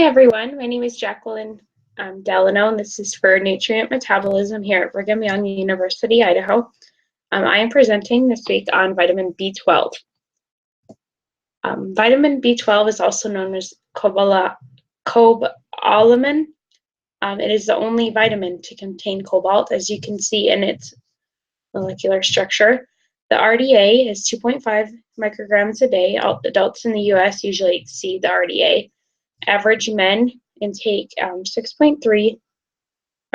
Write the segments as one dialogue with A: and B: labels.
A: everyone, my name is Jacqueline Delano, and this is for Nutrient Metabolism here at Brigham Young University, Idaho. I am presenting this week on vitamin B12. Vitamin B12 is also known as cobalamin. It is the only vitamin to contain cobalt, as you can see in its molecular structure. The RDA is 2.5 micrograms a day. Adults in the US usually exceed the RDA. Average men intake 6.3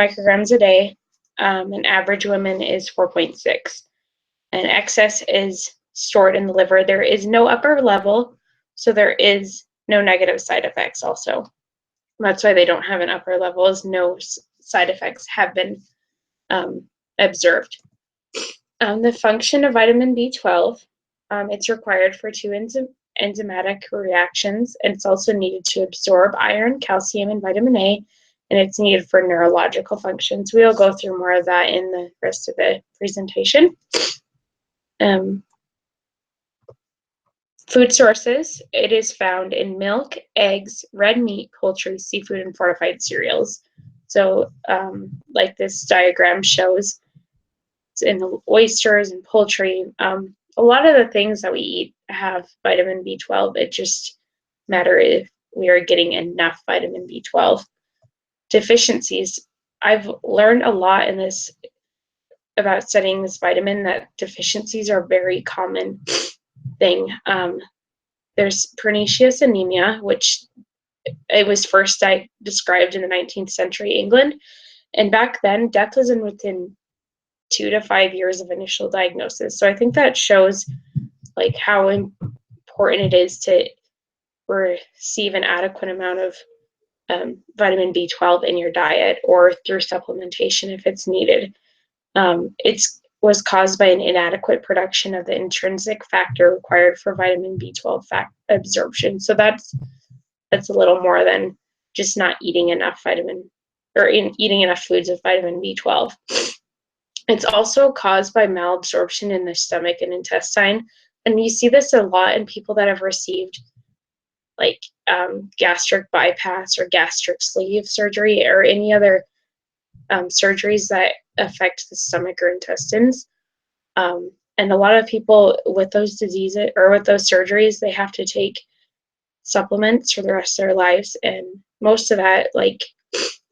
A: micrograms a day, and average women is 4.6. And excess is stored in the liver. There is no upper level, so there is no negative side effects also. That's why they don't have an upper level, as no side effects have been observed. The function of vitamin B12, it's required for two enzymatic reactions, and it's also needed to absorb iron, calcium, and vitamin A, and it's needed for neurological functions. We'll go through more of that in the rest of the presentation. Food sources, it is found in milk, eggs, red meat, poultry, seafood, and fortified cereals. So like this diagram shows, it's in the oysters and poultry. A lot of the things that we eat have vitamin B12. It just matters if we are getting enough vitamin B12. Deficiencies. I've learned a lot in this about studying this vitamin, that deficiencies are a very common thing. There's pernicious anemia, which it was first described in the 19th century England. And back then, death was within 2 to 5 years of initial diagnosis. So I think that shows like how important it is to receive an adequate amount of vitamin B12 in your diet or through supplementation if it's needed. It was caused by an inadequate production of the intrinsic factor required for vitamin B12 absorption. So that's a little more than just not eating enough vitamin or eating enough foods with vitamin B12. It's also caused by malabsorption in the stomach and intestine. And you see this a lot in people that have received like gastric bypass or gastric sleeve surgery or any other surgeries that affect the stomach or intestines. And a lot of people with those diseases or with those surgeries, they have to take supplements for the rest of their lives. And most of that, like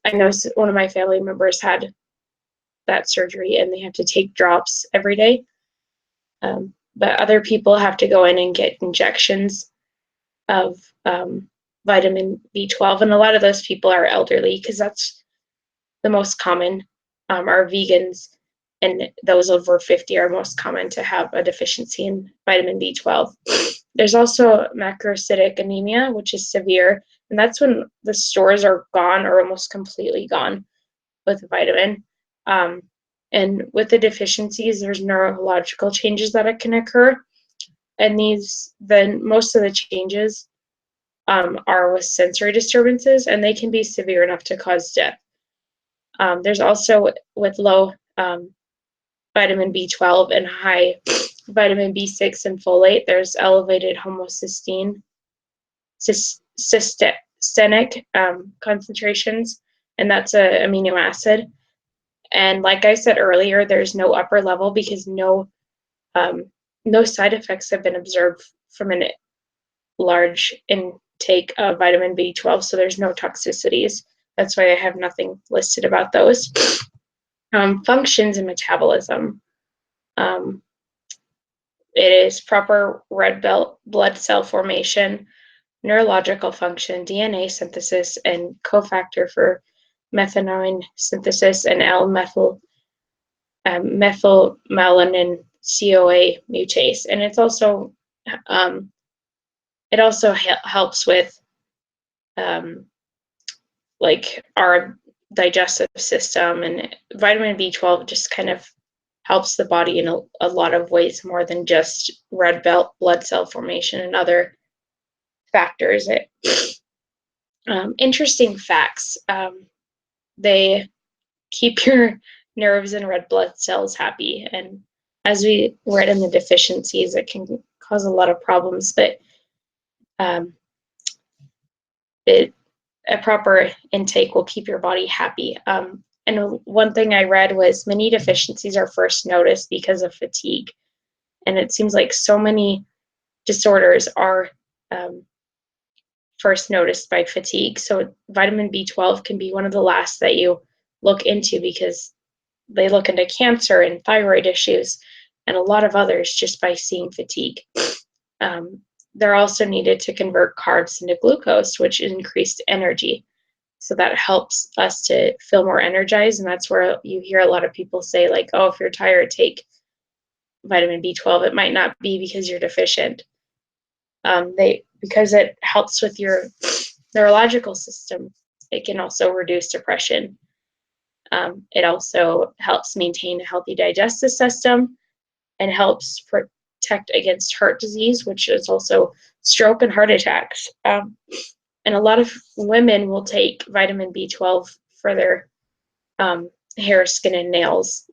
A: I know one of my family members had that surgery and they have to take drops every day. But other people have to go in and get injections of vitamin B12. And a lot of those people are elderly because that's the most common, are vegans, and those over 50 are most common to have a deficiency in vitamin B12. There's also macrocytic anemia, which is severe, and that's when the stores are gone or almost completely gone with vitamin. And with the deficiencies, there's neurological changes that can occur, and most of the changes are with sensory disturbances, and they can be severe enough to cause death. There's also with low vitamin B12 and high vitamin B6 and folate, there's elevated homocysteine, cystenic concentrations, and that's an amino acid. And like I said earlier, there's no upper level because no side effects have been observed from a large intake of vitamin B12, so there's no toxicities. That's why I have nothing listed about those. Functions and metabolism. It is proper red blood cell formation, neurological function, DNA synthesis, and cofactor for methionine synthesis and methylmelanin CoA mutase. And it's also helps with like our digestive system, and vitamin B12 just kind of helps the body in a lot of ways more than just red blood cell formation and other factors. Interesting facts. They keep your nerves and red blood cells happy, and as we read in the deficiencies, it can cause a lot of problems, but a proper intake will keep your body happy. And one thing I read was many deficiencies are first noticed because of fatigue. And it seems like so many disorders are first noticed by fatigue. So vitamin B12 can be one of the last that you look into, because they look into cancer and thyroid issues and a lot of others just by seeing fatigue. They're also needed to convert carbs into glucose, which increased energy. So that helps us to feel more energized. And that's where you hear a lot of people say, like, oh, if you're tired, take vitamin B12. It might not be because you're deficient. Because it helps with your neurological system. It can also reduce depression. It also helps maintain a healthy digestive system and helps protect against heart disease, which is also stroke and heart attacks. And a lot of women will take vitamin B12 for their hair, skin, and nails.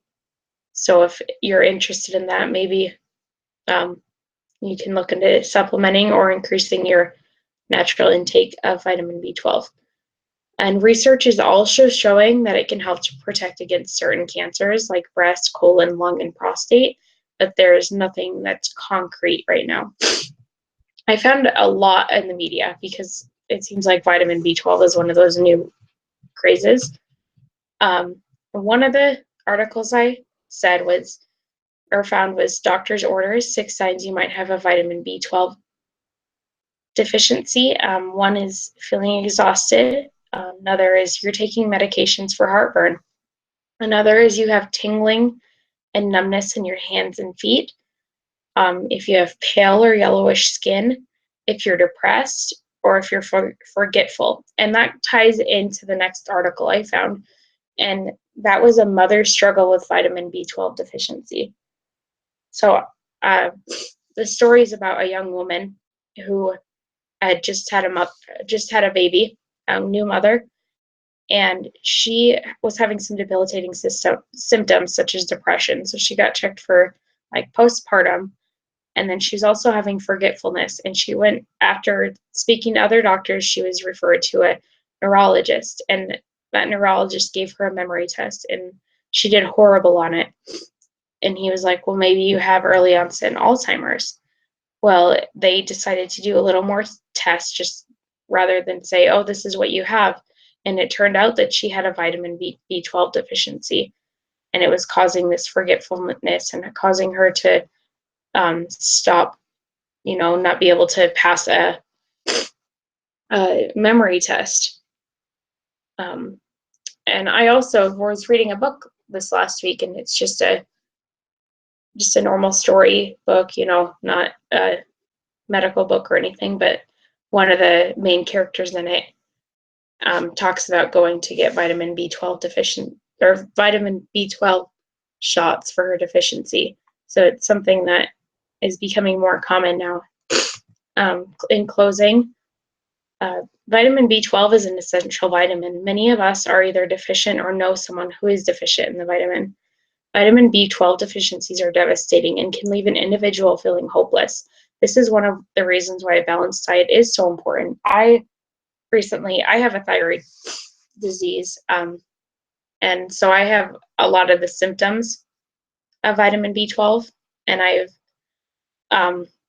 A: So if you're interested in that, maybe you can look into supplementing or increasing your natural intake of vitamin B12. And research is also showing that it can help to protect against certain cancers like breast, colon, lung, and prostate, but there's nothing that's concrete right now. I found a lot in the media because it seems like vitamin B12 is one of those new crazes. One of the articles I said was, or found, was doctor's orders, 6 signs you might have a vitamin B12 deficiency. One is feeling exhausted. Another is you're taking medications for heartburn. Another is you have tingling and numbness in your hands and feet. If you have pale or yellowish skin, if you're depressed, or if you're forgetful. And that ties into the next article I found. And that was a mother's struggle with vitamin B12 deficiency. So the story is about a young woman who had just had a baby, new mother, and she was having some debilitating symptoms such as depression. So she got checked for like postpartum, and then she's also having forgetfulness. And she went, after speaking to other doctors, she was referred to a neurologist, and that neurologist gave her a memory test, and she did horrible on it. And he was like, well, maybe you have early onset Alzheimer's. Well, they decided to do a little more tests, just rather than say, oh, this is what you have. And it turned out that she had a vitamin B12 deficiency, and it was causing this forgetfulness and causing her to stop, not be able to pass a memory test. And I also was reading a book this last week, and it's just a normal story book, not a medical book or anything, but one of the main characters in it talks about going to get vitamin B12 deficient, or vitamin B12 shots for her deficiency. So it's something that is becoming more common now. In closing, vitamin B12 is an essential vitamin. Many of us are either deficient or know someone who is deficient in the vitamin. Vitamin B12 deficiencies are devastating and can leave an individual feeling hopeless. This is one of the reasons why a balanced diet is so important. I have a thyroid disease, and so I have a lot of the symptoms of vitamin B12, and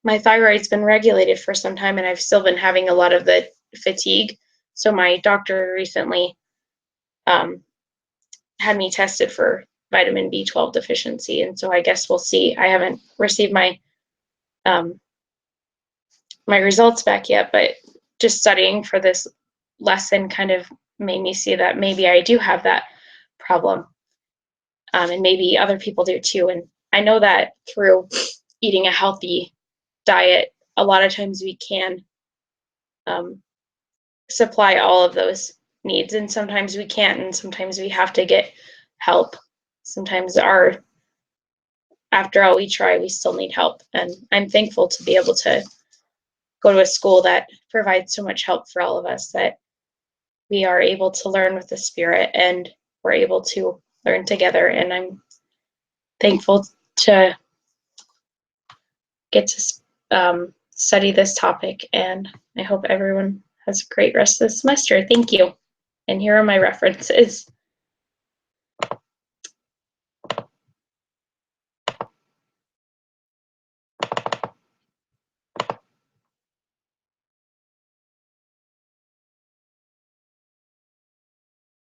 A: my thyroid's been regulated for some time, and I've still been having a lot of the fatigue. So my doctor recently had me tested for vitamin B12 deficiency, and so I guess we'll see. I haven't received my results back yet, but just studying for this lesson kind of made me see that maybe I do have that problem, and maybe other people do too. And I know that through eating a healthy diet, a lot of times we can supply all of those needs, and sometimes we can't, and sometimes we have to get help. Sometimes after all we try, we still need help. And I'm thankful to be able to go to a school that provides so much help for all of us, that we are able to learn with the Spirit, and we're able to learn together. And I'm thankful to get to study this topic, and I hope everyone has a great rest of the semester. Thank you. And here are my references.